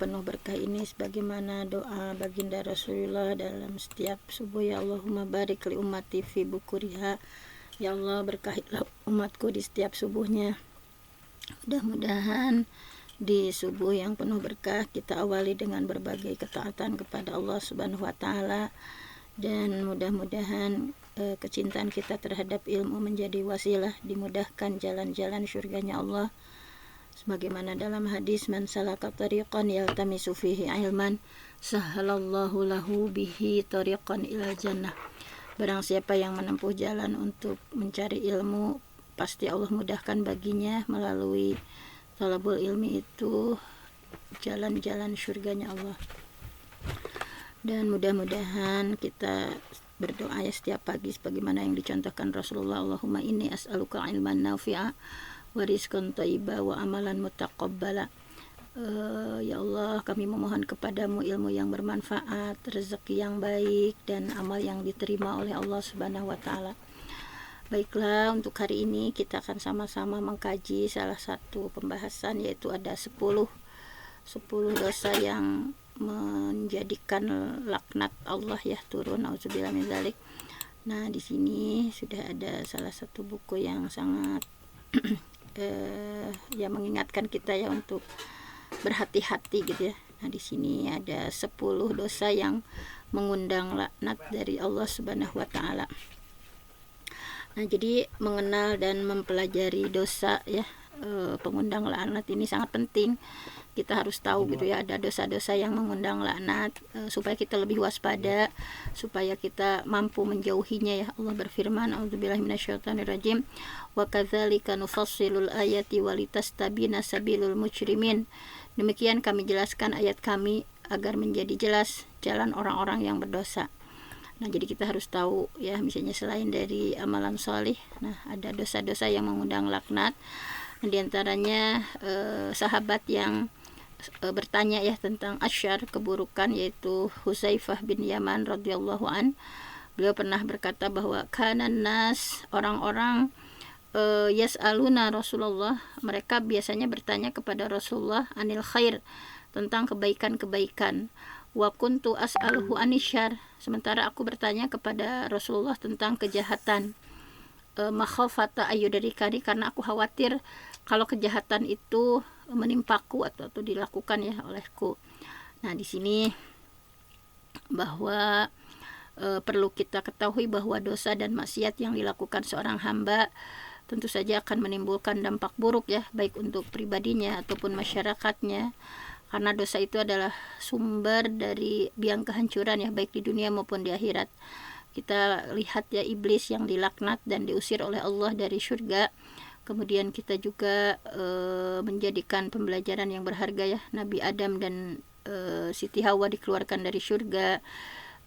penuh berkah ini sebagaimana doa baginda Rasulullah dalam setiap subuh. Ya Allahumma barik li ummati fi bukuriha. Ya Allah, berkahilah umatku di setiap subuhnya. Mudah-mudahan di subuh yang penuh berkah kita awali dengan berbagai ketaatan kepada Allah Subhanahu wa taala, dan mudah-mudahan kecintaan kita terhadap ilmu menjadi wasilah dimudahkan jalan-jalan syurganya Allah. Sebagaimana dalam hadis, man salaka tariqan yaltamisu fihi ilman sahalallahu lahu bihi tariqan ilal jannah. Barang siapa yang menempuh jalan untuk mencari ilmu, pasti Allah mudahkan baginya melalui talabul ilmi itu jalan-jalan syurganya Allah. Dan mudah-mudahan kita berdoa ya setiap pagi sebagaimana yang dicontohkan Rasulullah. Allahumma inni as'aluka ilman nafi'a wa rizqan thayyiba wa amalan mutaqabbala. Ya Allah, kami memohon kepadamu ilmu yang bermanfaat, rezeki yang baik, dan amal yang diterima oleh Allah Subhanahu wa taala. Baiklah, untuk hari ini kita akan sama-sama mengkaji salah satu pembahasan, yaitu ada 10 dosa yang menjadikan laknat Allah ya turun, auzubillah min dzalik. Nah, di sini sudah ada salah satu buku yang sangat ya mengingatkan kita ya untuk berhati-hati gitu ya. Nah, di sini ada 10 dosa yang mengundang laknat dari Allah Subhanahu wa taala. Nah, jadi mengenal dan mempelajari dosa ya, pengundang laknat ini sangat penting. Kita harus tahu gitu ya, ada dosa-dosa yang mengundang laknat, supaya kita lebih waspada, supaya kita mampu menjauhinya ya. Allah berfirman, a'udzubillahi minasyaitonirrajim, wa kadzalika nufassilul ayati walitastabina sabilul mujrimin. Demikian kami jelaskan ayat kami agar menjadi jelas jalan orang-orang yang berdosa. Nah, jadi kita harus tahu ya, misalnya selain dari amalan soleh, nah ada dosa-dosa yang mengundang laknat. Di antaranya sahabat yang bertanya ya tentang asyar, keburukan, yaitu Hudzaifah bin Yaman radhiyallahu an. Beliau pernah berkata bahwa kanan nas, orang-orang yas'aluna Rasulullah, mereka biasanya bertanya kepada Rasulullah anil khair, tentang kebaikan-kebaikan. Wa kuntu as'aluhu anisyar, sementara aku bertanya kepada Rasulullah tentang kejahatan. Makhafata ayyudarikani, karena aku khawatir kalau kejahatan itu menimpaku atau dilakukan ya olehku. Nah, di sini bahwa perlu kita ketahui bahwa dosa dan maksiat yang dilakukan seorang hamba tentu saja akan menimbulkan dampak buruk ya, baik untuk pribadinya ataupun masyarakatnya, karena dosa itu adalah sumber dari biang kehancuran ya, baik di dunia maupun di akhirat. Kita lihat ya, iblis yang dilaknat dan diusir oleh Allah dari surga. Kemudian kita juga menjadikan pembelajaran yang berharga ya, Nabi Adam dan Siti Hawa dikeluarkan dari surga,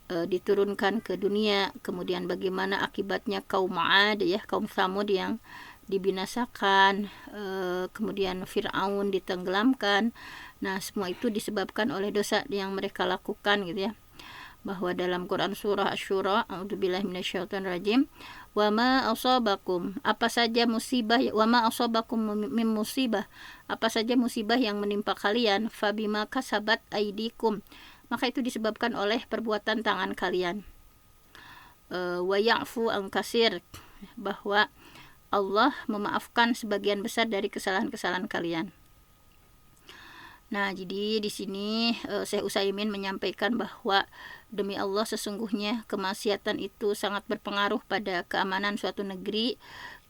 diturunkan ke dunia. Kemudian bagaimana akibatnya kaum Ad ya, kaum Tsamud yang dibinasakan, kemudian Fir'aun ditenggelamkan. Nah, semua itu disebabkan oleh dosa yang mereka lakukan gitu ya. Bahwa dalam Quran surah Asy-Syura, a'udzubillahi minasyaitonirrajim, wa ma asabakum, apa saja musibah, wa ma asabakum min musibah, apa saja musibah yang menimpa kalian, fabima kasabat aidikum, maka itu disebabkan oleh perbuatan tangan kalian. Wa ya'fu an katsir, bahwa Allah memaafkan sebagian besar dari kesalahan-kesalahan kalian. Nah, jadi di sini Syekh Utsaimin menyampaikan bahwa demi Allah, sesungguhnya kemaksiatan itu sangat berpengaruh pada keamanan suatu negeri,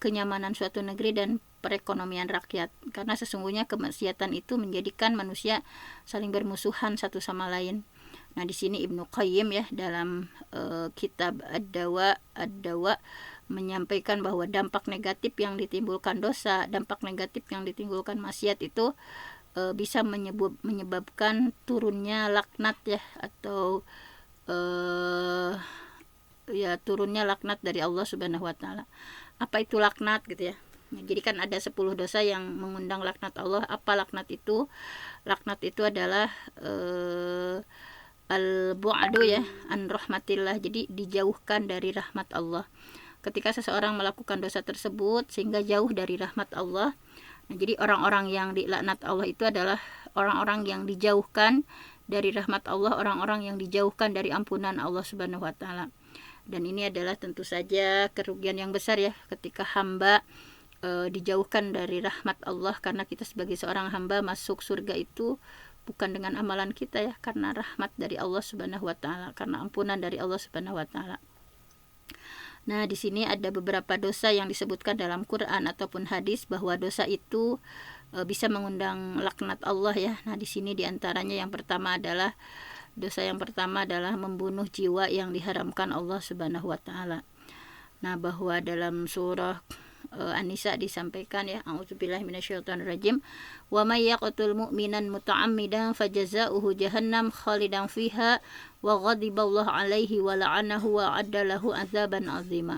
kenyamanan suatu negeri, dan perekonomian rakyat. Karena sesungguhnya kemaksiatan itu menjadikan manusia saling bermusuhan satu sama lain. Nah, di sini Ibnu Qayyim ya dalam kitab Ad-Dawa menyampaikan bahwa dampak negatif yang ditimbulkan dosa, dampak negatif yang ditimbulkan maksiat itu bisa menyebabkan turunnya laknat ya, atau ya turunnya laknat dari Allah Subhanahu wa taala. Apa itu laknat gitu ya? Nah, jadi kan ada 10 dosa yang mengundang laknat Allah. Apa laknat itu? Laknat itu adalah al-bu'du ya an rahmatillah, jadi dijauhkan dari rahmat Allah. Ketika seseorang melakukan dosa tersebut sehingga jauh dari rahmat Allah, Nah, jadi orang-orang yang dilaknat Allah itu adalah orang-orang yang dijauhkan dari rahmat Allah, orang-orang yang dijauhkan dari ampunan Allah Subhanahu wa taala. Dan ini adalah tentu saja kerugian yang besar ya ketika hamba dijauhkan dari rahmat Allah, karena kita sebagai seorang hamba masuk surga itu bukan dengan amalan kita ya, karena rahmat dari Allah Subhanahu wa taala, karena ampunan dari Allah Subhanahu wa taala. Nah, di sini ada beberapa dosa yang disebutkan dalam Quran ataupun hadis bahwa dosa itu bisa mengundang laknat Allah ya. Nah, di sini diantaranya dosa yang pertama adalah membunuh jiwa yang diharamkan Allah Subhanahu wa taala. Nah, bahwa dalam surah An-Nisa disampaikan ya, a'udzubillahi minasyaitonirrajim, wa may yaqtul mu'minan muta'ammidan fajazaohu jahannam khalidan fiha wa ghadiballahu alaihi wa la'anahu wa addalahu azaban azima.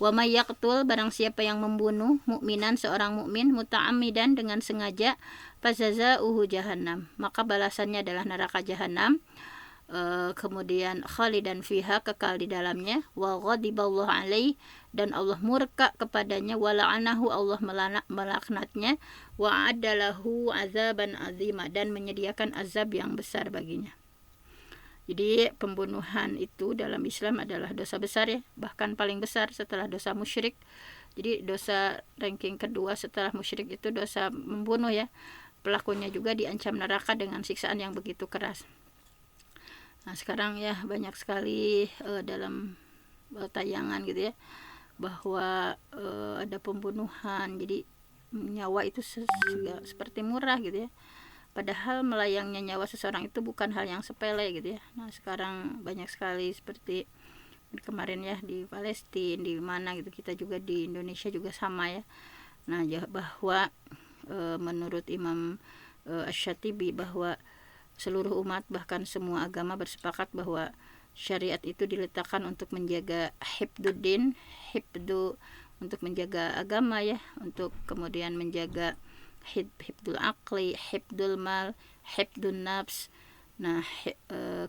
Wa may yaqtul, barang siapa yang membunuh mukminan, seorang mukmin, muta'ammidan, dengan sengaja, fajazaohu jahannam, maka balasannya adalah neraka jahanam. Kemudian khalidan fiha, kekal di dalamnya, wa ghadiballahu alaihi, dan Allah murka kepadanya, wa la'anahu, Allah melaknatnya, wa adalahu azaban azima, dan menyediakan azab yang besar baginya. Jadi pembunuhan itu dalam Islam adalah dosa besar ya, bahkan paling besar setelah dosa musyrik. Jadi dosa ranking kedua setelah musyrik itu dosa membunuh ya. Pelakunya juga diancam neraka dengan siksaan yang begitu keras. Nah, sekarang ya banyak sekali dalam tayangan gitu ya, bahwa ada pembunuhan. Jadi nyawa itu seperti murah gitu ya, padahal melayangnya nyawa seseorang itu bukan hal yang sepele gitu ya. Nah, sekarang banyak sekali seperti kemarin ya di Palestina, di mana gitu, kita juga di Indonesia juga sama ya. Nah, bahwa menurut Imam Asy-Syatibi bahwa seluruh umat, bahkan semua agama bersepakat bahwa syariat itu diletakkan untuk menjaga hifdzuddin, untuk menjaga agama ya, untuk kemudian menjaga hifdzul aqli, hifdzul mal, hifdzun nafs. Nah,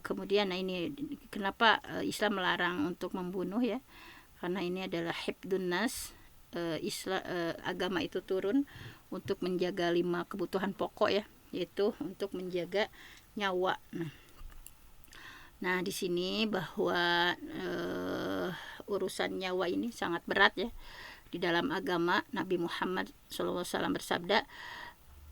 kemudian ini kenapa Islam melarang untuk membunuh ya, karena ini adalah hifdzun nas. Agama itu turun untuk menjaga 5 kebutuhan pokok ya, yaitu untuk menjaga nyawa. Nah, di sini bahwa urusan nyawa ini sangat berat ya. Di dalam agama Nabi Muhammad SAW bersabda,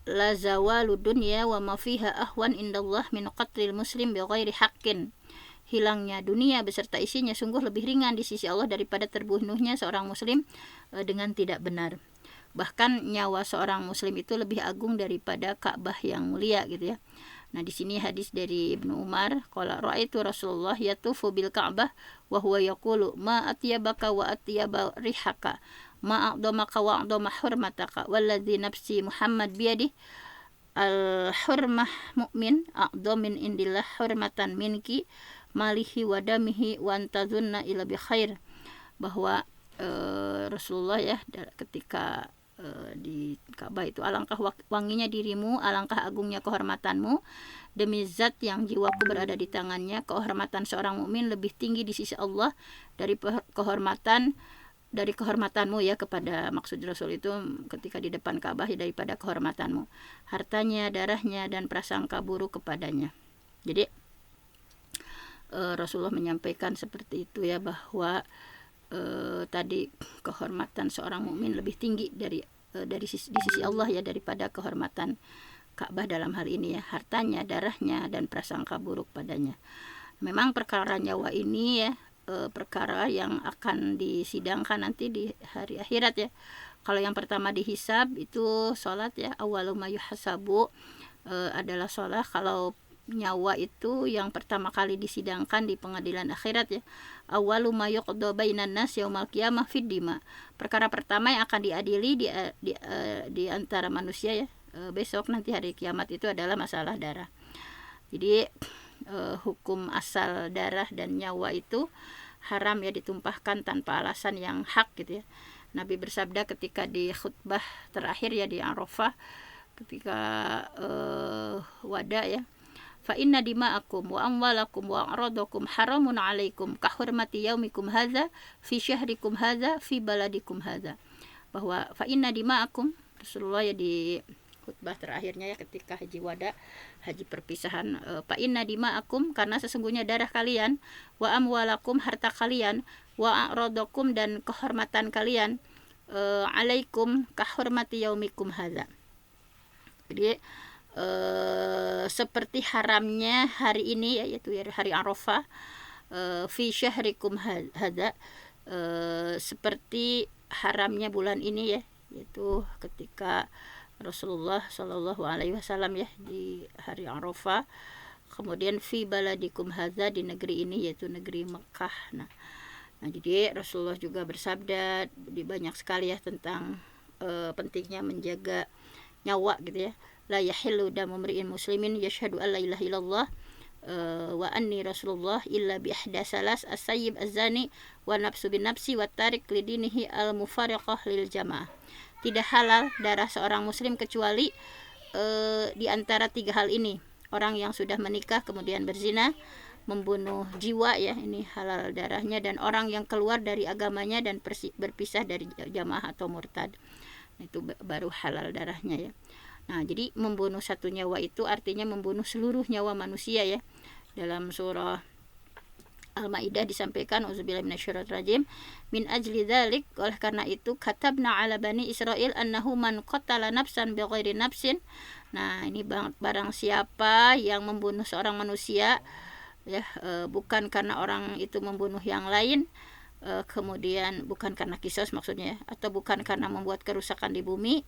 la zawalu dunya wa ma fiha ahwan indallah min qatlil muslim bighairi haqqin. Hilangnya dunia beserta isinya sungguh lebih ringan di sisi Allah daripada terbunuhnya seorang muslim dengan tidak benar. Bahkan nyawa seorang muslim itu lebih agung daripada Ka'bah yang mulia gitu ya. Nah, di sini hadis dari Ibnu Umar, qala ra'aitu Rasulullah yatufu bil Ka'bah wa huwa yaqulu ma atyabaka wa atyaba rihaka ma a'dhamaka wa a'dhama hurmataka walladzi nafsi Muhammad biyadihi al hurmah mu'min a'dham min indillah hurmatan minki malihi wa damihi wa antazunna ila bi khair. Bahwa Rasulullah ya ketika di Ka'bah itu, alangkah wanginya dirimu, alangkah agungnya kehormatanmu, demi zat yang jiwaku berada di tangannya, kehormatan seorang mukmin lebih tinggi di sisi Allah dari kehormatanmu ya, kepada, maksud Rasul itu ketika di depan Ka'bah ya, daripada kehormatanmu, hartanya, darahnya, dan prasangka buruk kepadanya. Jadi Rasulullah menyampaikan seperti itu ya, bahwa tadi kehormatan seorang mukmin lebih tinggi di sisi Allah ya, daripada kehormatan Ka'bah dalam hal ini ya, hartanya, darahnya, dan prasangka buruk padanya. Memang perkara nyawa ini ya perkara yang akan disidangkan nanti di hari akhirat ya. Kalau yang pertama dihisab itu sholat ya, awwalu ma yuhasabu adalah sholat. Kalau nyawa itu yang pertama kali disidangkan di pengadilan akhirat ya, awwalu ma yuqda bainan nas yaumal qiyamah fid dima. Perkara pertama yang akan diadili di antara manusia ya besok nanti hari kiamat itu adalah masalah darah. Jadi hukum asal darah dan nyawa itu haram ya ditumpahkan tanpa alasan yang hak gitu ya. Nabi bersabda ketika di khutbah terakhir ya di Arafah, ketika wada ya, fa inna dima'akum wa amwalakum wa a'radakum haramun 'alaikum ka hurmati yaumikum hadza fi syahrikum hadza fi baladikum hadza. Bahwa fa inna dima'akum, Rasulullah ya di khutbah terakhirnya ya ketika haji wada, haji perpisahan, fa inna dima'akum, karena sesungguhnya darah kalian, wa amwalakum, harta kalian, wa a'radakum, dan kehormatan kalian, alaikum kahormati yaumikum hadza. Jadi seperti haramnya hari ini, yaitu hari Arafah, fi syahrikum hadza, seperti haramnya bulan ini ya, yaitu ketika Rasulullah Shallallahu Alaihi Wasallam ya di hari Arafah. Kemudian fi baladikum hadza, di negeri ini yaitu negeri Mekah. Nah jadi Rasulullah juga bersabda di banyak sekali ya tentang pentingnya menjaga nyawa gitu ya. La yahillu damu mri'in muslimin yashhadu an la ilaha illallah wa anni rasulullah illa bi ihda salas, as-sayyib az-zani wa nafsu bin nafsi wa tarik lidinihi al-mufariqah lil jamaah. Tidak halal darah seorang muslim kecuali di antara 3 hal ini: orang yang sudah menikah kemudian berzina, membunuh jiwa ya, ini halal darahnya, dan orang yang keluar dari agamanya dan berpisah dari jamaah atau murtad, itu baru halal darahnya ya. Nah jadi membunuh satu nyawa itu artinya membunuh seluruh nyawa manusia ya. Dalam surah Al-Maidah disampaikan, auzubillahi minasyaitonir rajim, min ajli dzalik, oleh karena itu, katabna ala bani Israil annahu man qatala nafsan bighairi nafsin. Nah ini barang siapa yang membunuh seorang manusia ya, bukan karena orang itu membunuh yang lain, kemudian bukan karena kisos maksudnya, atau bukan karena membuat kerusakan di bumi,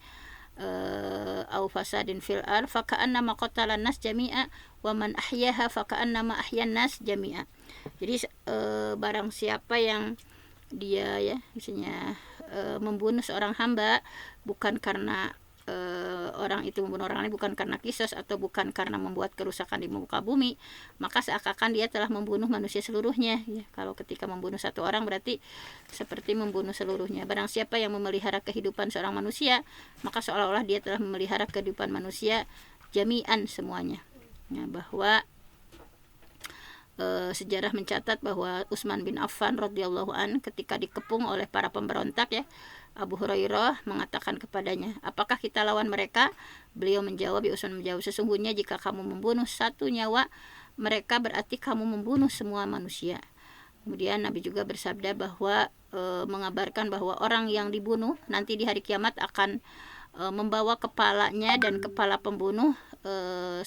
au fasadin fil ar, fa ka'annama qatalan nas jami'a wa man ahyaha fa ka'annama ahyan nas jami'a. Jadi barang siapa yang dia ya misalnya membunuh seorang hamba bukan karena orang itu membunuh orang lain, bukan karena kisos atau bukan karena membuat kerusakan di muka bumi, maka seakan-akan dia telah membunuh manusia seluruhnya ya. Kalau ketika membunuh satu orang berarti seperti membunuh seluruhnya. Barang siapa yang memelihara kehidupan seorang manusia, maka seolah-olah dia telah memelihara kehidupan manusia jami'an semuanya ya. Bahwa sejarah mencatat bahwa Utsman bin Affan radhiyallahu an ketika dikepung oleh para pemberontak ya, Abu Hurairah mengatakan kepadanya, apakah kita lawan mereka? Beliau menjawab, Utsman menjawab, sesungguhnya jika kamu membunuh satu nyawa mereka berarti kamu membunuh semua manusia. Kemudian Nabi juga bersabda bahwa mengabarkan bahwa orang yang dibunuh nanti di hari kiamat akan membawa kepalanya dan kepala pembunuh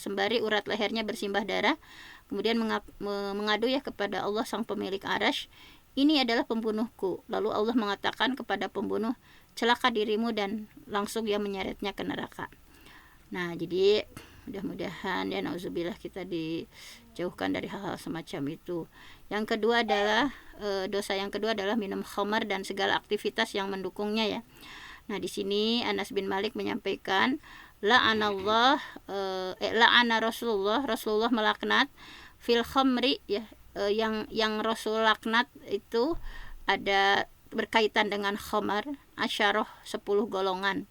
sembari urat lehernya bersimbah darah, kemudian mengadu ya kepada Allah sang pemilik Arsy, ini adalah pembunuhku. Lalu Allah mengatakan kepada pembunuh, celaka dirimu, dan langsung dia menyeretnya ke neraka. Nah jadi mudah-mudahan ya nauzubillah kita dijauhkan dari hal-hal semacam itu. Yang kedua adalah dosa yang kedua adalah minum khamar dan segala aktivitas yang mendukungnya ya. Nah di sini Anas bin Malik menyampaikan, la'anallah la'ana Rasulullah melaknat fil khamri ya, yang Rasul laknat itu ada berkaitan dengan khamar asyarah 10 golongan.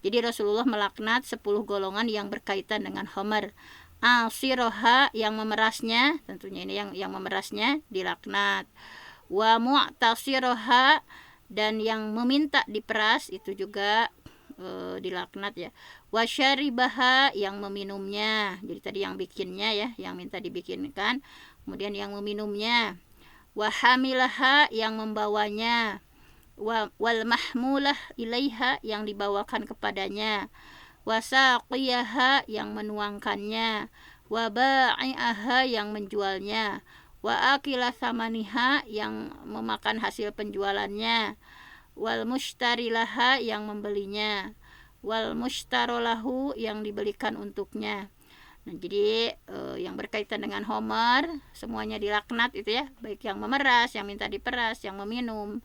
Jadi Rasulullah melaknat 10 golongan yang berkaitan dengan khamar. Asiroha, yang memerasnya, tentunya ini yang memerasnya dilaknat. Wa mu'tasiroha, dan yang meminta diperas itu juga dilaknat ya. Wa syaribaha, yang meminumnya. Jadi tadi yang bikinnya ya, yang minta dibikinkan, kemudian yang meminumnya. Wa hamilaha, yang membawanya. Wal mahmulah ilaiha, yang dibawakan kepadanya. Wa saqiyaha, yang menuangkannya. Wa ba'i'aha, yang menjualnya. Wa akila thamaniha, yang memakan hasil penjualannya. Wal mushtarilaha, yang membelinya. Wal mushtarolahu, yang dibelikan untuknya. Nah, jadi yang berkaitan dengan khamar semuanya dilaknat itu ya, baik yang memeras, yang minta diperas, yang meminum,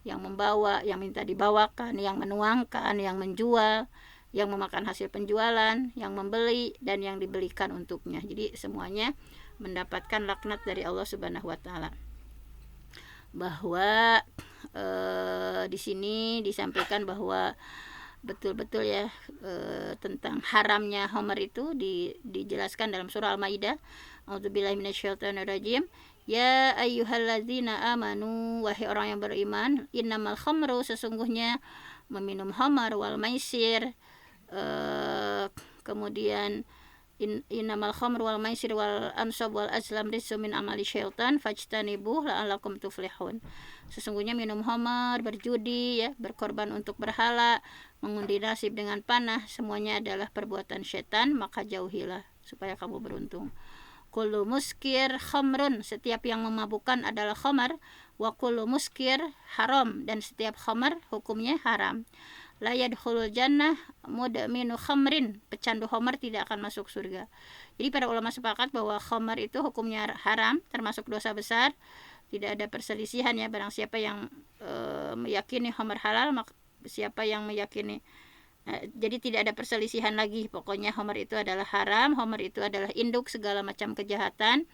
yang membawa, yang minta dibawakan, yang menuangkan, yang menjual, yang memakan hasil penjualan, yang membeli, dan yang dibelikan untuknya. Jadi semuanya mendapatkan laknat dari Allah Subhanahu wa taala. Bahwa di sini disampaikan bahwa betul-betul ya tentang haramnya khamar itu dijelaskan dalam surah Al-Maidah. A'udzubillahi minasyaitonirrajim. Ya ayyuhalladzina amanu, wahai orang yang beriman, innamal khamru, sesungguhnya meminum khamar wal maisir, kemudian innamal khamru wal maisir wal ansab wal azlam rizqun min amali syaitan fajtanibuh la'allakum tuflihun. Sesungguhnya minum khamar, berjudi ya, berkorban untuk berhala, mengundi nasib dengan panah, semuanya adalah perbuatan syaitan, maka jauhilah supaya kamu beruntung. Kullu muskir khamrun, setiap yang memabukkan adalah khamar, wa kullu muskir haram, dan setiap khamar hukumnya haram. La yadkhulul jannah mudminu khamrin, pecandu khamar tidak akan masuk surga. Jadi para ulama sepakat bahwa khamar itu hukumnya haram, termasuk dosa besar. Tidak ada perselisihan ya, barang siapa yang meyakini khamar halal, maka siapa yang meyakini jadi tidak ada perselisihan lagi, pokoknya khamar itu adalah haram, khamar itu adalah induk segala macam kejahatan,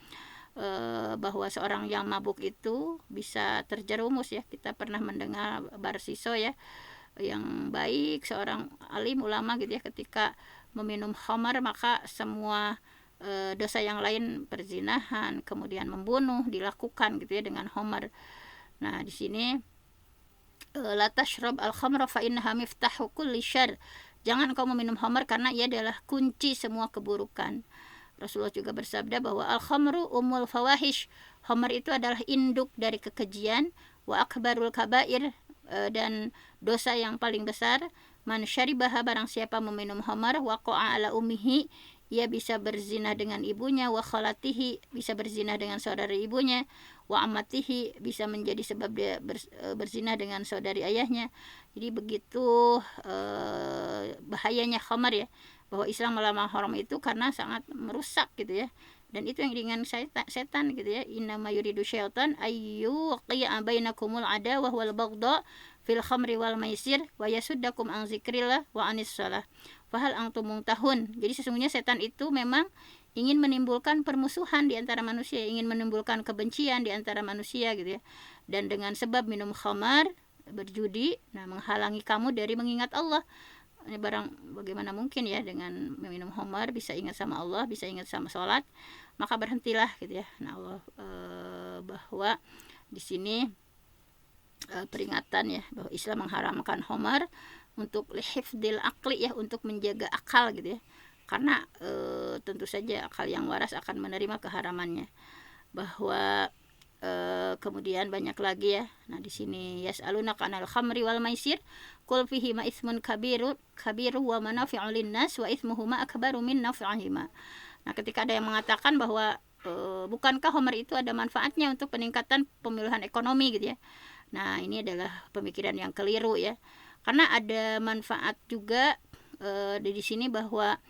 bahwa seorang yang mabuk itu bisa terjerumus ya. Kita pernah mendengar Barsiso ya, yang baik, seorang alim ulama gitu ya, ketika meminum khamar maka semua dosa yang lain, perzinahan, kemudian membunuh, dilakukan gitu ya dengan khamar. Nah di sini la tashrab al-khamra fa innaha miftahu kulli syarr. Jangan kau meminum khamar karena ia adalah kunci semua keburukan. Rasulullah juga bersabda bahwa al-khamru umul fawahish. Khamar itu adalah induk dari kekejian, wa akbarul kabair, dan dosa yang paling besar. Man syaribaha, barang siapa meminum khamar, waqa'a ala ummihi, ia bisa berzina dengan ibunya, wa khalatihi, bisa berzina dengan saudara ibunya, wa amatihi, bisa menjadi sebab dia berzina dengan saudari ayahnya. Jadi begitu bahayanya khamar ya, bahwa Islam melarang haram itu karena sangat merusak gitu ya. Dan itu yang dengan setan gitu ya. Innama yuridu syaitan ayyu qiya bainakumul adawah wal baghdha fil khamri wal maisir wa yasuddakum an zikrillah wa anis shalah fahal antum muntahun. Jadi sesungguhnya setan itu memang ingin menimbulkan permusuhan di antara manusia, ingin menimbulkan kebencian di antara manusia gitu ya. Dan dengan sebab minum khamar, berjudi, nah menghalangi kamu dari mengingat Allah. Ini barang bagaimana mungkin ya dengan meminum khamar bisa ingat sama Allah, bisa ingat sama sholat, maka berhentilah gitu ya. Nah Allah bahwa di sini peringatan ya, bahwa Islam mengharamkan khamar untuk lihifdil akli ya, untuk menjaga akal gitu ya. Karena tentu saja akal yang waras akan menerima keharamannya. Bahwa kemudian banyak lagi ya. Nah di sini yas'alunaka 'anil khamri wal maisir qul fihima itsmun kabiru wa manafi'u linnas wa itsmuhuma akbaru min naf'ihima. Nah ketika ada yang mengatakan bahwa bukankah khamar itu ada manfaatnya untuk peningkatan pemulihan ekonomi gitu ya. Nah ini adalah pemikiran yang keliru ya. Karena ada manfaat juga di sini bahwa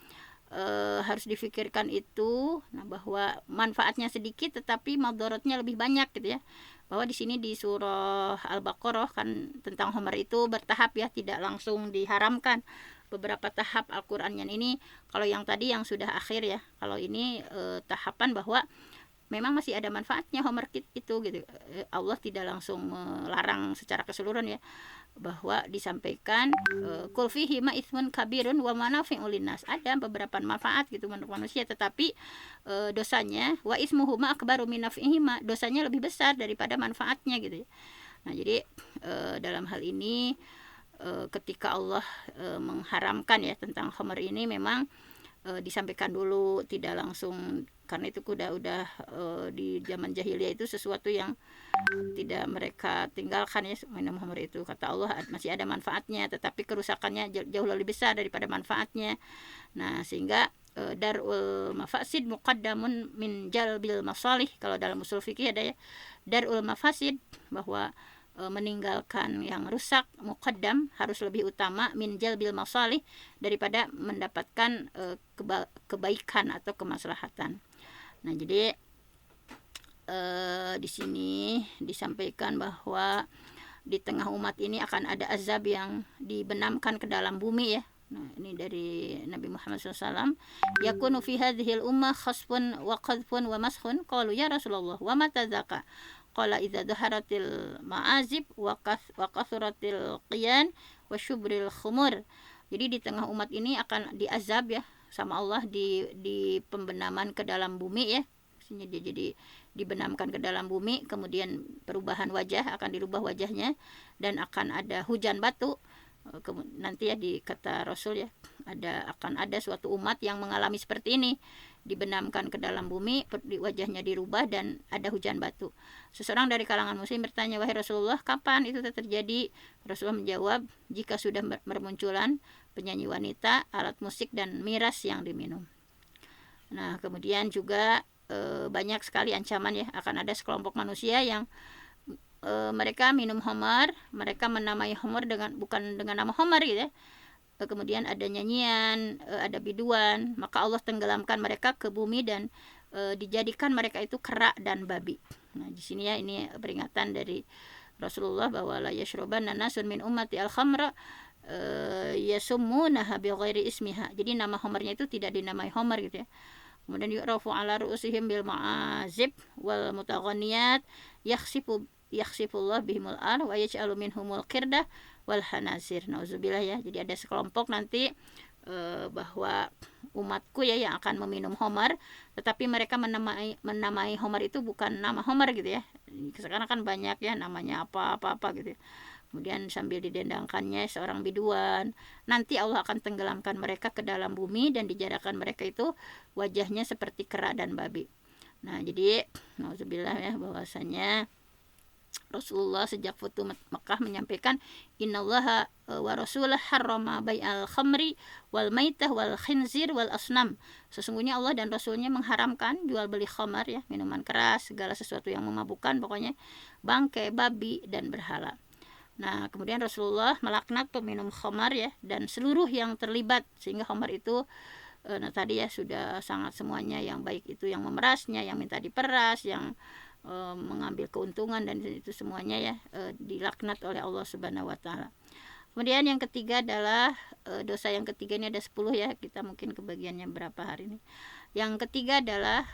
harus difikirkan itu. Nah bahwa manfaatnya sedikit tetapi madaratnya lebih banyak gitu ya. Bahwa di sini di surah Al-Baqarah kan tentang khamar itu bertahap ya, tidak langsung diharamkan. Beberapa tahap Al-Qur'an ini, kalau yang tadi yang sudah akhir ya, kalau ini tahapan bahwa memang masih ada manfaatnya khamar itu gitu. Allah tidak langsung melarang secara keseluruhan ya, bahwa disampaikan qul fihi ma itsmun kabirun wa manafi'u linnas. Ada beberapa manfaat gitu untuk manusia, tetapi dosanya wa ismuhuma akbaru min naf'ihima, dosanya lebih besar daripada manfaatnya gitu ya. Nah jadi dalam hal ini ketika Allah mengharamkan ya tentang khamar ini, memang disampaikan dulu, tidak langsung, karena itu udah di zaman jahiliyah itu sesuatu yang tidak mereka tinggalkan ya, minum khamar itu. Kata Allah masih ada manfaatnya, tetapi kerusakannya jauh lebih besar daripada manfaatnya. Nah sehingga darul mafasid muqaddamun min jalbil masalih. Kalau dalam usul fikih ada ya, darul mafasid, bahwa meninggalkan yang rusak muqaddam, harus lebih utama min jalbil masalih, daripada mendapatkan kebaikan atau kemaslahatan. Nah jadi di sini disampaikan bahwa di tengah umat ini akan ada azab yang dibenamkan ke dalam bumi ya. Nah ini dari Nabi Muhammad SAW. Yakunu fi hadhil ummah khasfun wa qadfun wa maskhun. Qalu ya Rasulullah wa mata dzaka? Qala idza dhaharatil ma'azib wa kasuratil qiyan wa syubril khumur. Jadi di tengah umat ini akan diazab ya sama Allah, di pembenaman ke dalam bumi ya. Jadi dibenamkan ke dalam bumi, kemudian perubahan wajah, akan dirubah wajahnya, dan akan ada hujan batu. Nanti ya di kata Rasul ya, akan ada suatu umat yang mengalami seperti ini, dibenamkan ke dalam bumi, wajahnya dirubah dan ada hujan batu. Seseorang dari kalangan muslim bertanya, wahai Rasulullah, kapan itu terjadi? Rasulullah menjawab, jika sudah bermunculan penyanyi wanita, alat musik dan miras yang diminum. Nah, kemudian juga banyak sekali ancaman ya, akan ada sekelompok manusia yang mereka minum khamar, mereka menamai khamar bukan dengan nama khamar gitu ya. Kemudian ada nyanyian, ada biduan, maka Allah tenggelamkan mereka ke bumi dan dijadikan mereka itu kera dan babi. Nah, di sini ya, ini peringatan dari Rasulullah bahwa la yashrabanna nasun min ummati al-khamra yasummunaha bighairi ismiha. Jadi nama khamarnya itu tidak dinamai khamar gitu ya. Kemudian yu'rafu ala ru'usihim bil ma'azib wal mutaghaniyat yakhsifullah bihimul ar wa yaj'alu minhumul qirdah wal hanazir. Nauzubillah ya. Jadi ada sekelompok nanti bahwa umatku ya yang akan meminum khamar, tetapi mereka menamai khamar itu bukan nama khamar gitu ya. Sekarang kan banyak ya namanya apa gitu ya. Kemudian sambil didendangkannya seorang biduan, nanti Allah akan tenggelamkan mereka ke dalam bumi dan dijadikan mereka itu wajahnya seperti kera dan babi. Nah, jadi nauzubillah ya, bahwasanya Rasulullah sejak Futuh Mekah menyampaikan, innallaha wa rasulah harrama bai'al khamri wal maitah wal khinzir wal asnam. Sesungguhnya Allah dan Rasulnya mengharamkan jual beli khamar ya, minuman keras, segala sesuatu yang memabukkan, pokoknya bangkai, babi dan berhala. Nah, kemudian Rasulullah melaknat peminum khamar ya, dan seluruh yang terlibat, sehingga khamar itu tadi ya sudah sangat semuanya, yang baik itu yang memerasnya, yang minta diperas, yang mengambil keuntungan, dan itu semuanya ya dilaknat oleh Allah Subhanahu wa taala. Kemudian yang ketiga adalah dosa yang ketiga, ini ada 10 ya, kita mungkin kebagiannya berapa hari ini. Yang ketiga adalah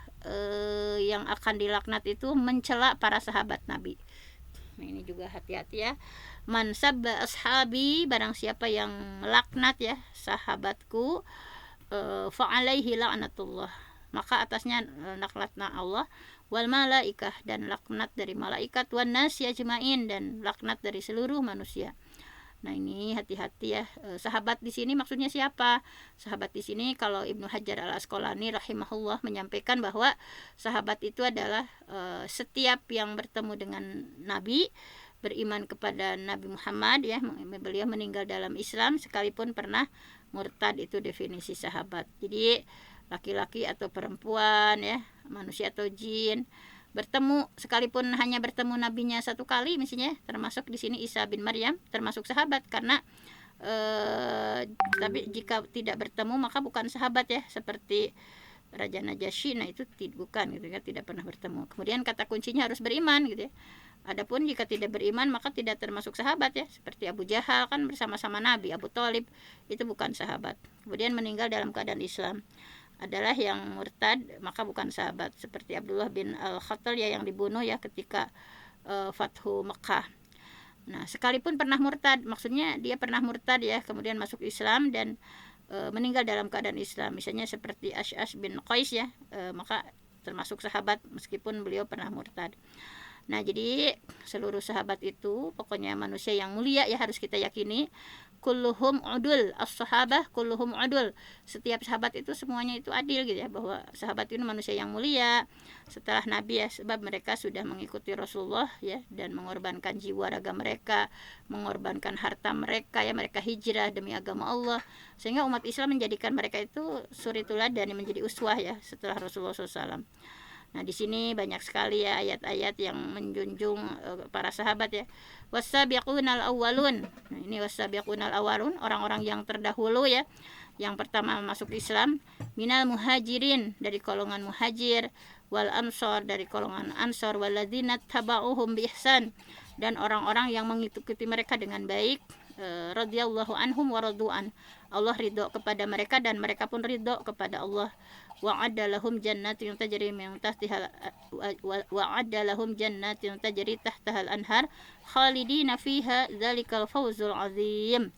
yang akan dilaknat itu mencela para sahabat Nabi. Nah, ini juga hati-hati ya. Man sabba ashabi, barang siapa yang melaknat ya sahabatku, fa alaihi la'natullah, maka atasnya laknatna Allah, wal malaikah, dan laknat dari malaikat, wan nas ajmain, dan laknat dari seluruh manusia. Nah, ini hati-hati ya. Sahabat di sini maksudnya siapa? Sahabat di sini kalau Ibnu Hajar al-Asqalani rahimahullah menyampaikan bahwa sahabat itu adalah setiap yang bertemu dengan Nabi, beriman kepada Nabi Muhammad ya, beliau meninggal dalam Islam sekalipun pernah murtad, itu definisi sahabat. Jadi laki-laki atau perempuan ya, manusia atau jin, bertemu sekalipun hanya bertemu nabinya satu kali misalnya, termasuk di sini Isa bin Maryam termasuk sahabat, karena tapi jika tidak bertemu maka bukan sahabat ya, seperti Raja Najasyi, nah itu bukan gitu ya, tidak pernah bertemu. Kemudian kata kuncinya harus beriman gitu ya. Adapun jika tidak beriman maka tidak termasuk sahabat ya, seperti Abu Jahal kan bersama-sama Nabi, Abu Thalib itu bukan sahabat. Kemudian meninggal dalam keadaan Islam adalah yang murtad, maka bukan sahabat, seperti Abdullah bin Al-Khattal ya, yang dibunuh ya ketika Fathu Mekah. Nah, sekalipun pernah murtad, maksudnya dia pernah murtad ya, kemudian masuk Islam dan meninggal dalam keadaan Islam, misalnya seperti Ash'ash bin Qais ya, maka termasuk sahabat meskipun beliau pernah murtad. Nah, jadi seluruh sahabat itu pokoknya manusia yang mulia ya, harus kita yakini. Kulluhum udul, as-sahabah kulluhum udul. Setiap sahabat itu semuanya itu adil gitu ya, bahwa sahabat itu manusia yang mulia setelah Nabi ya, sebab mereka sudah mengikuti Rasulullah ya, dan mengorbankan jiwa raga mereka, mengorbankan harta mereka ya, mereka hijrah demi agama Allah, sehingga umat Islam menjadikan mereka itu suri teladan, menjadi uswah ya setelah Rasulullah SAW. Nah, di sini banyak sekali ya ayat-ayat yang menjunjung para sahabat ya. Wasabiqunal awwalun. Nah, ini wasabiqunal awwalun, orang-orang yang terdahulu ya. Yang pertama masuk Islam, minal muhajirin, dari golongan muhajir, wal ansor, dari golongan ansor, walladzina tabauhum bi ihsan, dan orang-orang yang mengikuti mereka dengan baik, radhiyallahu anhum wa radu'an. Allah ridho kepada mereka dan mereka pun ridho kepada Allah. Wa'adda lahum jannatin tajri min tahtiha wa'adda lahum jannatin tajri tahtaha al-anhar khalidina fiha dzalikal fawzul azim.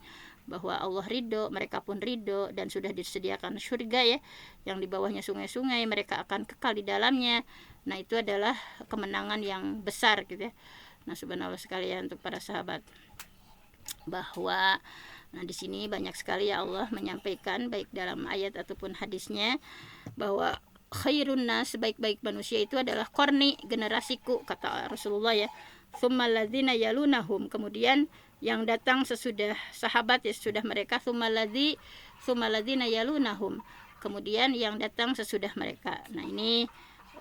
Bahwa Allah ridho, mereka pun ridho, dan sudah disediakan surga ya, yang di bawahnya sungai-sungai, mereka akan kekal di dalamnya. Nah, itu adalah kemenangan yang besar gitu ya. Nah, subhanallah sekalian, untuk para sahabat, bahwa Nah, di sini banyak sekali ya Allah menyampaikan baik dalam ayat ataupun hadisnya bahwa khairun nas, sebaik-baik manusia itu adalah korni, generasiku, kata Rasulullah ya. Tsummal ladzina yalunahum, kemudian yang datang sesudah sahabat ya, sesudah mereka, tsummal ladzina yalunahum, kemudian yang datang sesudah mereka. Nah, ini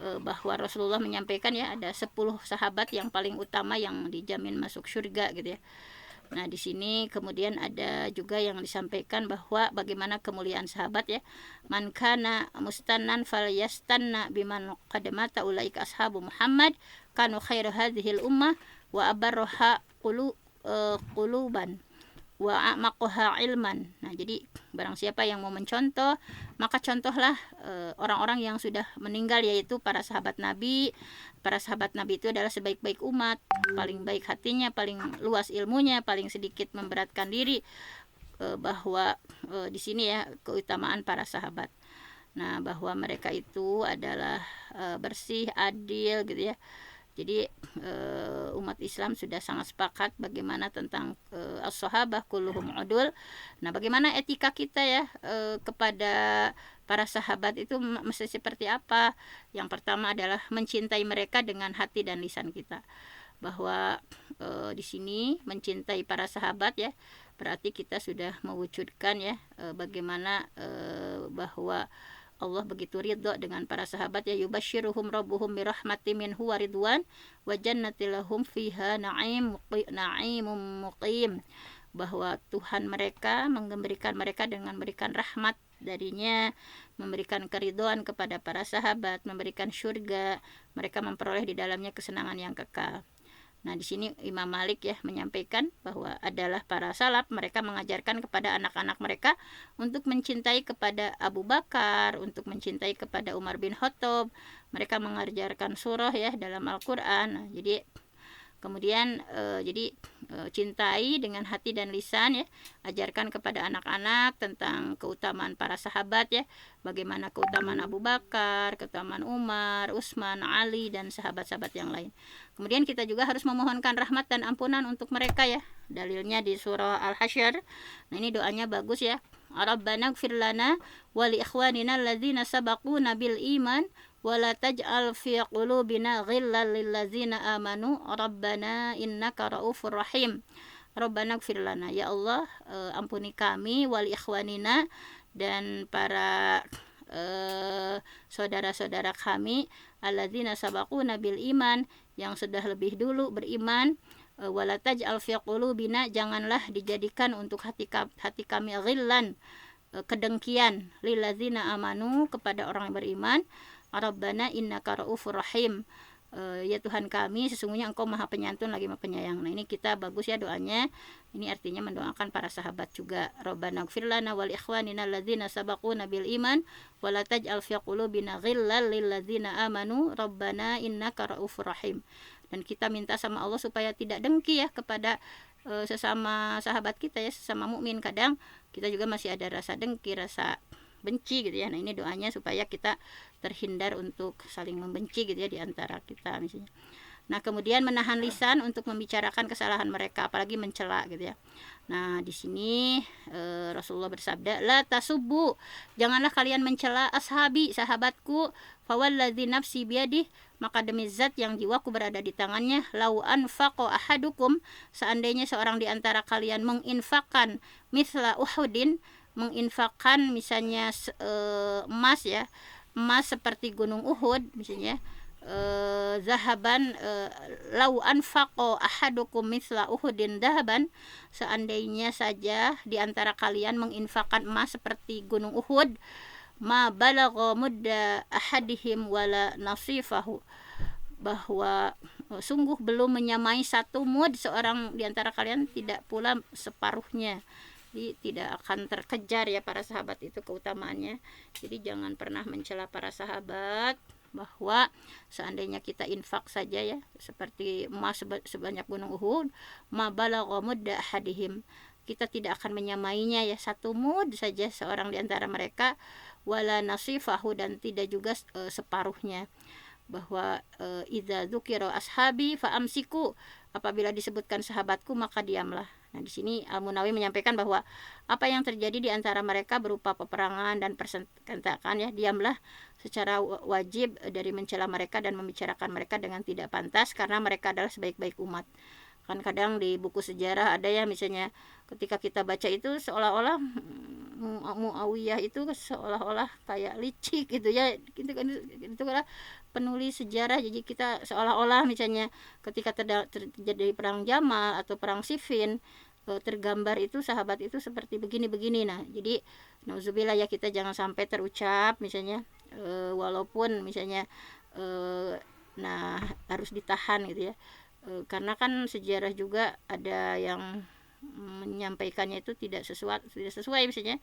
bahwa Rasulullah menyampaikan ya ada 10 sahabat yang paling utama yang dijamin masuk surga gitu ya. Nah, di sini kemudian ada juga yang disampaikan bahwa bagaimana kemuliaan sahabat ya. Man kana mustannan falyastanna biman qadamata ulaika ashabu Muhammad kanu khairu hadhil ummah wa abarraha quluban wa a'maquha ilman. Nah, jadi barang siapa yang mau mencontoh, maka contohlah orang-orang yang sudah meninggal, yaitu para sahabat Nabi. Para sahabat Nabi itu adalah sebaik-baik umat, paling baik hatinya, paling luas ilmunya, paling sedikit memberatkan diri, bahwa di sini ya keutamaan para sahabat. Nah, bahwa mereka itu adalah bersih, adil gitu ya. Jadi umat Islam sudah sangat sepakat bagaimana tentang as-sahabah kulluhum udul. Nah, bagaimana etika kita ya kepada para sahabat itu mesti seperti apa? Yang pertama adalah mencintai mereka dengan hati dan lisan kita. Bahwa di sini mencintai para sahabat ya, berarti kita sudah mewujudkan ya bagaimana bahwa Allah begitu ridha dengan para sahabat ya. Yubasyiruhum rabbuhum birahmatin minhu wa ridwan wa jannatil lahum fiha na'imun muqim, bahwa Tuhan mereka memberikan mereka dengan memberikan rahmat darinya, memberikan keridhaan kepada para sahabat, memberikan surga, mereka memperoleh di dalamnya kesenangan yang kekal. Nah, di sini Imam Malik ya menyampaikan bahwa adalah para salaf, mereka mengajarkan kepada anak-anak mereka untuk mencintai kepada Abu Bakar, untuk mencintai kepada Umar bin Khattab. Mereka mengajarkan surah ya dalam Al-Qur'an. Nah, jadi kemudian cintai dengan hati dan lisan ya, ajarkan kepada anak-anak tentang keutamaan para sahabat ya, bagaimana keutamaan Abu Bakar, keutamaan Umar, Utsman, Ali dan sahabat-sahabat yang lain. Kemudian kita juga harus memohonkan rahmat dan ampunan untuk mereka ya. Dalilnya di surah Al-Hasyr. Nah, ini doanya bagus ya. Rabbana ighfir lana wa li ikhwanina alladzina sabaquna bil iman wala taj'al fi qulubina ghillan lil ladzina amanu rabbana innaka raufur rahim. Rabbana ighfir lana, ya Allah ampuni kami, wal ikhwanina dan para saudara-saudara kami, alladzina sabaquna bil iman yang sudah lebih dulu beriman, wala taj'al fi qulubina, janganlah dijadikan untuk hati kami ghillan, kedengkian, lil ladzina amanu, kepada orang yang beriman, Rabbana innaka raufur rahim, ya Tuhan kami, sesungguhnya Engkau Maha Penyantun lagi Maha Penyayang. Nah, ini kita bagus ya doanya. Ini artinya mendoakan para sahabat juga. Rabbana ighfir lana wal ikhwanina alladzina sabaquna bil iman wa la taj'al fi qulubina ghillan lil ladzina amanu rabbana innaka raufur rahim. Dan kita minta sama Allah supaya tidak dengki ya kepada sesama sahabat kita ya, sesama mukmin. Kadang kita juga masih ada rasa dengki, rasa benci gitu ya. Nah, ini doanya supaya kita terhindar untuk saling membenci gitu ya di antara kita misalnya. Nah, kemudian menahan lisan untuk membicarakan kesalahan mereka, apalagi mencela gitu ya. Nah, di sini Rasulullah bersabda, la tasubbu, janganlah kalian mencela ashabi, sahabatku, fawalladzi nafsi biyadih, maka demi zat yang jiwaku berada di tangannya, lau anfaqa ahadukum, seandainya seorang di antara kalian menginfakkan mithla Uhudin, menginfakkan misalnya emas ya, emas seperti gunung Uhud misalnya, zahaban, lau anfaqo ahadukum mithla Uhudin zahaban, seandainya saja di antara kalian menginfakkan emas seperti gunung Uhud, ma balagha mudda ahadihim wala nasifahu, bahwa sungguh belum menyamai satu mud seorang di antara kalian, tidak pula separuhnya. Jadi tidak akan terkejar ya para sahabat itu keutamaannya. Jadi jangan pernah mencela para sahabat, bahwa seandainya kita infak saja ya seperti emas sebanyak gunung Uhud, ma balagha mudda ahadihim, kita tidak akan menyamainya ya satu mud saja seorang di antara mereka, wala nasifahu, dan tidak juga separuhnya. Bahwa idza dzukira ashabi fa amsiku, apabila disebutkan sahabatku maka diamlah. Nah, di sini Al-Munawi menyampaikan bahwa apa yang terjadi di antara mereka berupa peperangan dan persengketaan ya, diamlah secara wajib dari mencela mereka dan membicarakan mereka dengan tidak pantas karena mereka adalah sebaik-baik umat. Kan kadang di buku sejarah ada ya, misalnya ketika kita baca itu seolah-olah Muawiyah itu seolah-olah kayak licik gitu ya, gitu kan, itu kan penulis sejarah. Jadi kita seolah-olah misalnya ketika terjadi perang Jamal atau perang Siffin, tergambar itu sahabat itu seperti begini-begini. Nah, jadi nauzubillah ya, kita jangan sampai terucap misalnya walaupun misalnya nah harus ditahan gitu ya. Karena kan sejarah juga ada yang menyampaikannya itu tidak sesuai misalnya,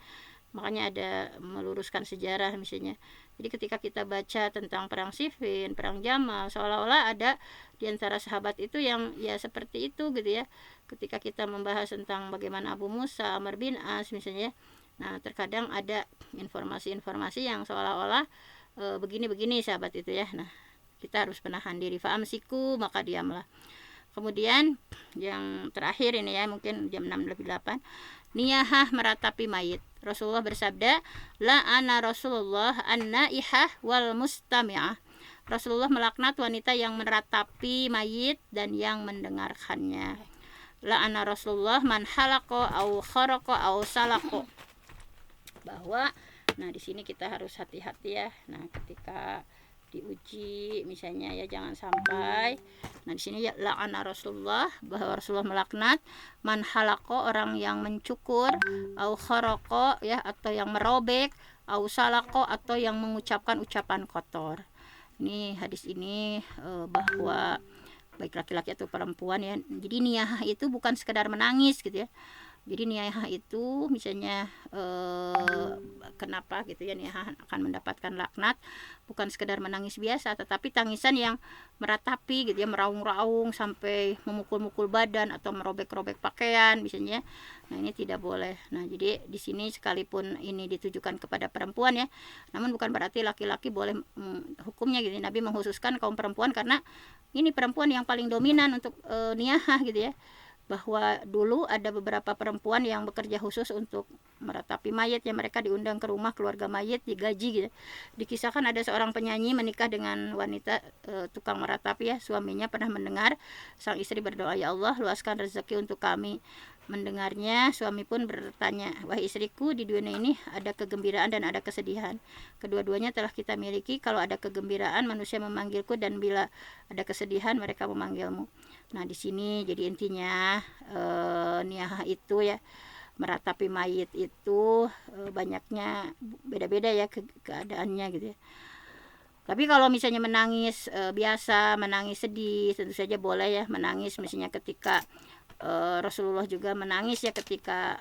makanya ada meluruskan sejarah misalnya. Jadi ketika kita baca tentang perang Siffin, perang Jamal, seolah-olah ada di antara sahabat itu yang ya seperti itu gitu ya. Ketika kita membahas tentang bagaimana Abu Musa, Amr bin As misalnya, nah terkadang ada informasi-informasi yang seolah-olah begini-begini sahabat itu ya. Nah, kita harus menahan diri, fa'amsiku, maka diamlah. Kemudian yang terakhir ini ya, mungkin jam 6:08, niyahah meratapi mayit. Rasulullah bersabda, la ana Rasulullah an-naihah wal mustami'ah. Rasulullah melaknat wanita yang meratapi mayit dan yang mendengarkannya. La ana Rasulullah man halaqo au kharaqo au salaqo. Bahwa nah di sini kita harus hati-hati ya. Nah, ketika diuji misalnya ya, jangan sampai. Nah, di sini ya la'ana Rasulullah, bahwa Rasulullah melaknat man halaqo, orang yang mencukur, au kharaqo ya, atau yang merobek, au salaqo, atau yang mengucapkan ucapan kotor. Ini hadis ini bahwa baik laki-laki atau perempuan ya. Jadi niyahah itu bukan sekedar menangis gitu ya. Jadi niyahah itu misalnya kenapa gitu ya, niyahah akan mendapatkan laknat, bukan sekedar menangis biasa, tetapi tangisan yang meratapi gitu ya, meraung-raung sampai memukul-mukul badan atau merobek-robek pakaian misalnya. Nah, ini tidak boleh. Nah, jadi di sini sekalipun ini ditujukan kepada perempuan ya, namun bukan berarti laki-laki boleh hukumnya gitu. Nabi mengkhususkan kaum perempuan karena ini perempuan yang paling dominan untuk niyahah gitu ya. Bahwa dulu ada beberapa perempuan yang bekerja khusus untuk meratapi mayat ya, mereka diundang ke rumah keluarga mayat, digaji gitu. Dikisahkan ada seorang penyanyi menikah dengan wanita tukang meratapi ya. Suaminya pernah mendengar sang istri berdoa, ya Allah luaskan rezeki untuk kami. Mendengarnya, suami pun bertanya, wahai istriku, di dunia ini ada kegembiraan dan ada kesedihan. Kedua-duanya telah kita miliki. Kalau ada kegembiraan, manusia memanggilku, dan bila ada kesedihan, mereka memanggilmu. Nah, di sini jadi intinya niyahah itu ya, meratapi mayit itu banyaknya beda-beda ya keadaannya gitu ya. Tapi kalau misalnya menangis biasa, menangis sedih, tentu saja boleh ya menangis. Misalnya ketika Rasulullah juga menangis ya ketika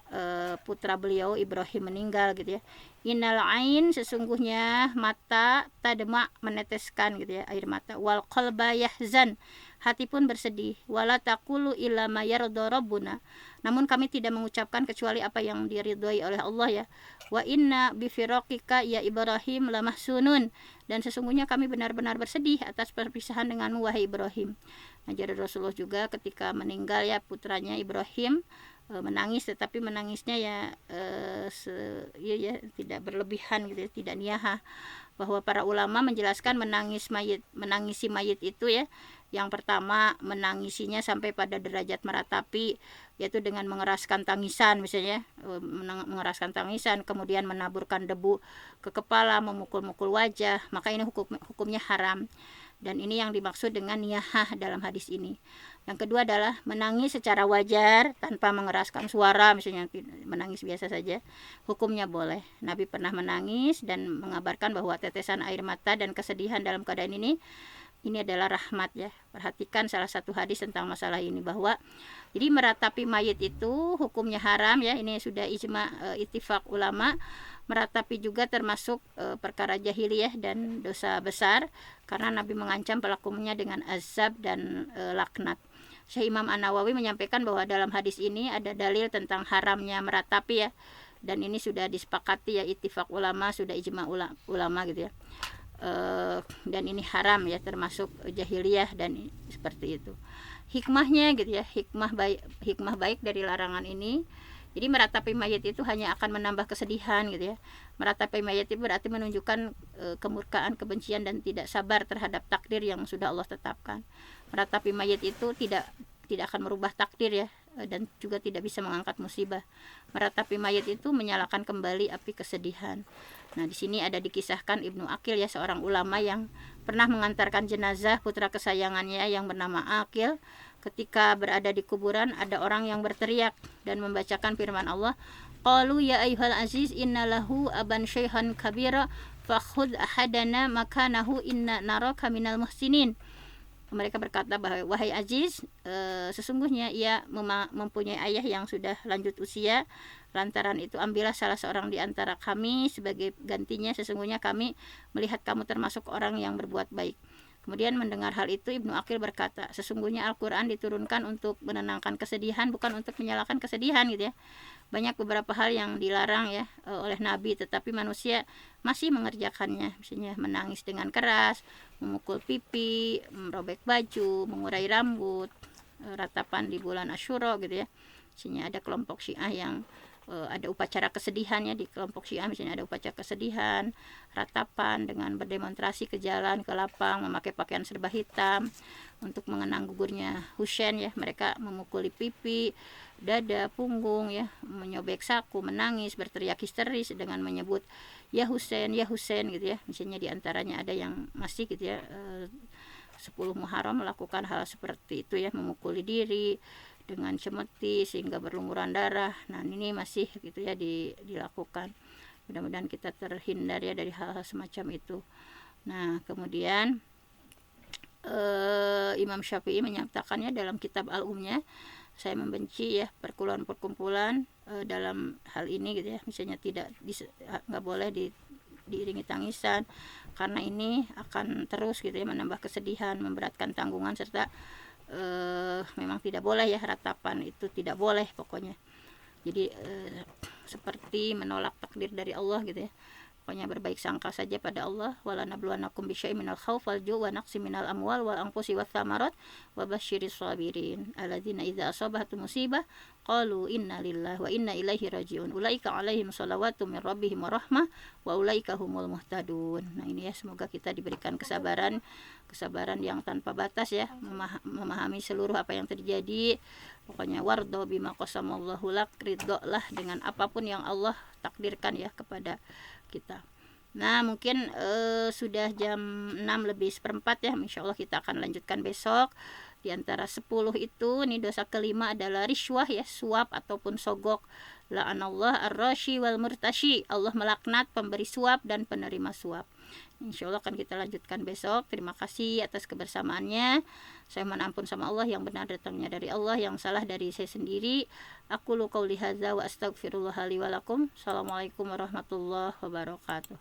putra beliau Ibrahim meninggal gitu ya. Innal ain, sesungguhnya mata, tadma, meneteskan gitu ya, air mata, wal qalba yahzan, hati pun bersedih, wala taqulu illa ma yarda rabbuna, namun kami tidak mengucapkan kecuali apa yang diridhoi oleh Allah ya. Wa inna bi firaqika ya Ibrahim lamahsunun, dan sesungguhnya kami benar-benar bersedih atas perpisahan denganmu wahai Ibrahim. Nah, jadi Rasulullah juga ketika meninggal ya putranya Ibrahim menangis, tetapi menangisnya ya tidak berlebihan gitu ya, tidak niyahah. Bahwa para ulama menjelaskan menangisi mayit itu ya, yang pertama menangisinya sampai pada derajat meratapi, yaitu dengan mengeraskan tangisan misalnya, mengeraskan tangisan, kemudian menaburkan debu ke kepala, memukul-mukul wajah, maka ini hukumnya haram. Dan ini yang dimaksud dengan niyahah dalam hadis ini. Yang kedua adalah menangis secara wajar tanpa mengeraskan suara, misalnya menangis biasa saja, hukumnya boleh. Nabi pernah menangis dan mengabarkan bahwa tetesan air mata dan kesedihan dalam keadaan ini adalah rahmat ya. Perhatikan salah satu hadis tentang masalah ini, bahwa jadi meratapi mayit itu hukumnya haram ya. Ini sudah ijma ittifaq ulama. Meratapi juga termasuk perkara jahiliyah dan dosa besar, karena Nabi mengancam pelakunya dengan azab dan laknat. Syekh Imam An-Nawawi menyampaikan bahwa dalam hadis ini ada dalil tentang haramnya meratapi ya, dan ini sudah disepakati ya, ittifaq ulama, sudah ijma ulama gitu ya. Dan ini haram ya, termasuk jahiliyah dan seperti itu. hikmahnya gitu ya, hikmah baik dari larangan ini. Jadi meratapi mayat itu hanya akan menambah kesedihan gitu ya. Meratapi mayat itu berarti menunjukkan kemurkaan, kebencian dan tidak sabar terhadap takdir yang sudah Allah tetapkan. Meratapi mayat itu tidak akan merubah takdir ya, dan juga tidak bisa mengangkat musibah. Meratapi mayat itu menyalakan kembali api kesedihan. Nah, di sini ada dikisahkan Ibnu Aqil ya, seorang ulama yang pernah mengantarkan jenazah putra kesayangannya yang bernama Aqil. Ketika berada di kuburan, ada orang yang berteriak dan membacakan firman Allah, qalu ya ayyuhal aziz innalahu aban syaihan kabira fakhudh ahadana makanahu inna naraka minal muhsinin. Mereka berkata bahwa wahai Aziz, sesungguhnya ia mempunyai ayah yang sudah lanjut usia. Lantaran itu ambillah salah seorang di antara kami sebagai gantinya, sesungguhnya kami melihat kamu termasuk orang yang berbuat baik. Kemudian mendengar hal itu Ibnu Aqil berkata, sesungguhnya Al-Quran diturunkan untuk menenangkan kesedihan, bukan untuk menyalakan kesedihan gitu ya. Banyak beberapa hal yang dilarang ya oleh Nabi, tetapi manusia masih mengerjakannya. Misalnya menangis dengan keras, memukul pipi, merobek baju, mengurai rambut, ratapan di bulan Asyura gitu ya. Misalnya ada kelompok Syiah yang ada upacara kesedihan ya, di kelompok Syiah misalnya ada upacara kesedihan, ratapan dengan berdemonstrasi ke jalan, ke lapang, memakai pakaian serba hitam untuk mengenang gugurnya Husain ya. Mereka memukuli pipi, dada, punggung ya, menyobek saku, menangis, berteriak histeris dengan menyebut ya Husain gitu ya. Misalnya diantaranya ada yang masih gitu ya 10 Muharram melakukan hal seperti itu ya, memukuli diri dengan cemeti sehingga berlumuran darah. Nah, ini masih gitu ya dilakukan. Mudah-mudahan kita terhindar ya dari hal-hal semacam itu. Nah, kemudian Imam Syafi'i menyatakannya dalam kitab Al-Umnya, saya membenci ya perkumpulan-perkumpulan dalam hal ini gitu ya. Misalnya nggak boleh diiringi tangisan, karena ini akan terus gitu ya menambah kesedihan, memberatkan tanggungan, serta memang tidak boleh ya, ratapan itu tidak boleh pokoknya. Jadi seperti menolak takdir dari Allah gitu ya. Pokoknya berbaik sangka saja pada Allah. Wala nabluwannakum bisyai'in minal khauf wal ju' wa naqsin minal amwal wal anfusi wath thamarat wa basyiris sabirin alladzina idza asabahatum musibah qalu inna lillahi wa inna ilaihi raji'un ulaika 'alaihim shalawatu min rabbihim wa rahmah wa ulaika humul muhtadun. Nah, ini ya, semoga kita diberikan kesabaran yang tanpa batas ya, memahami seluruh apa yang terjadi. Pokoknya wardo bima qasamallahu lak, ridholah dengan apapun yang Allah takdirkan ya kepada kita. Nah, mungkin sudah jam 6:04 ya. Insyaallah kita akan lanjutkan besok. Di antara 10 itu, ini dosa kelima adalah riswah ya, suap ataupun sogok. La'anallah ar-rashi wal murtashi. Allah melaknat pemberi suap dan penerima suap. Insyaallah akan kita lanjutkan besok. Terima kasih atas kebersamaannya. Saya mohon ampun sama Allah, yang benar datangnya dari Allah, yang salah dari saya sendiri. Aku lu qauli hadza wa astaghfirullah li wa lakum. Assalamualaikum warahmatullahi wabarakatuh.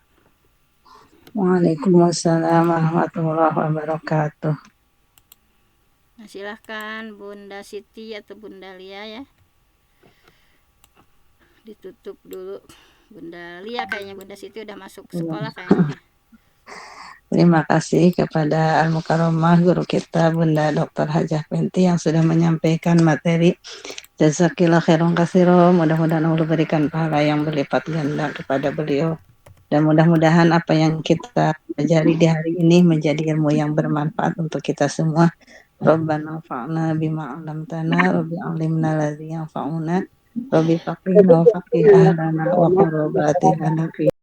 Waalaikumsalam warahmatullahi wabarakatuh. Nah, silahkan Bunda Siti atau Bunda Lia ya. Ditutup dulu. Bunda Lia kayaknya, Bunda Siti udah masuk sekolah kayaknya. Terima kasih kepada Al-Mukarramah guru kita Bunda Dr. Hajah Penti yang sudah menyampaikan materi. Jazakillah khairan katsiran. Mudah-mudahan Allah berikan pahala yang berlipat ganda kepada beliau. Dan mudah-mudahan apa yang kita pelajari di hari ini menjadi ilmu yang bermanfaat untuk kita semua. Rabbana fa'na bima 'allamtana, Rabbi 'allimna alladzi yanfa'una, Rabbi faqihna wa faqih ahlana wa qurrati lana fi